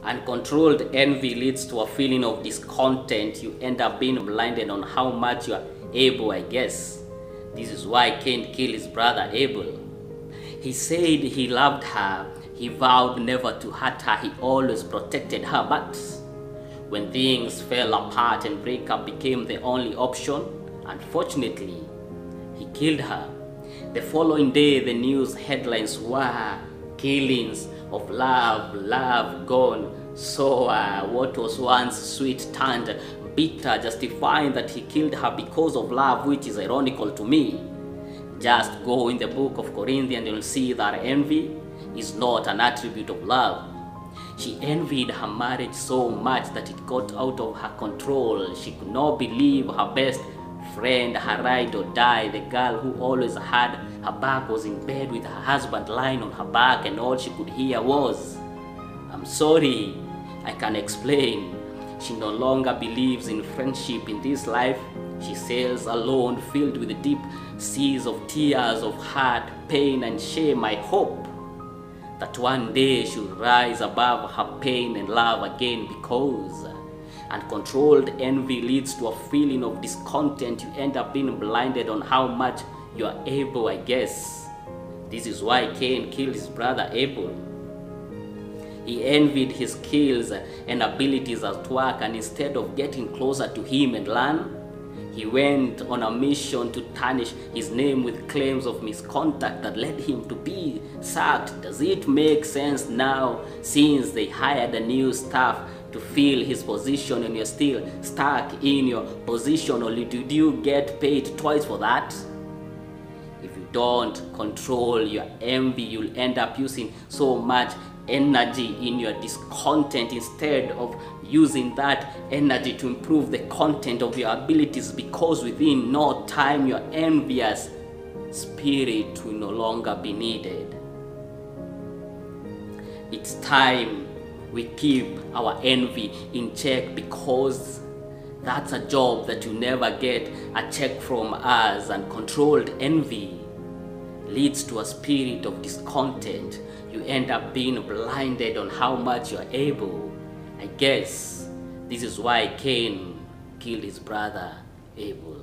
Uncontrolled envy leads to a feeling of discontent. You end up being blinded on how much you are able, I guess. This is why Cain killed his brother Abel. He said he loved her. He vowed never to hurt her. He always protected her. But when things fell apart and breakup became the only option, unfortunately, he killed her. The following day, the news headlines were killings of love gone. So what was once sweet turned bitter, justifying that he killed her because of love, which is ironical to me. Just go in the book of Corinthians and you'll see that envy is not an attribute of love. She envied her marriage so much that it got out of her control. She could not believe her best friend, her ride or die, the girl who always had her back, was in bed with her husband lying on her back, and all she could hear was, "I'm sorry, I can explain." She no longer believes in friendship in this life. She sails alone, filled with deep seas of tears, of hurt, pain, and shame. I hope that one day she'll rise above her pain and love again, because uncontrolled envy leads to a feeling of discontent. You end up being blinded on how much you are able, I guess. This is why Cain killed his brother Abel. He envied his skills and abilities at work, and instead of getting closer to him and learn, he went on a mission to tarnish his name with claims of misconduct that led him to be sacked. Does it make sense now, since they hired a new staff to fill his position and you're still stuck in your position? Or did you get paid twice for that? If you don't control your envy, you'll end up using so much energy in your discontent instead of using that energy to improve the content of your abilities, because within no time your envious spirit will no longer be needed. It's time we keep our envy in check, because that's a job that you never get a check from us. And controlled envy leads to a spirit of discontent. You end up being blinded on how much you're able. I guess this is why Cain killed his brother Abel.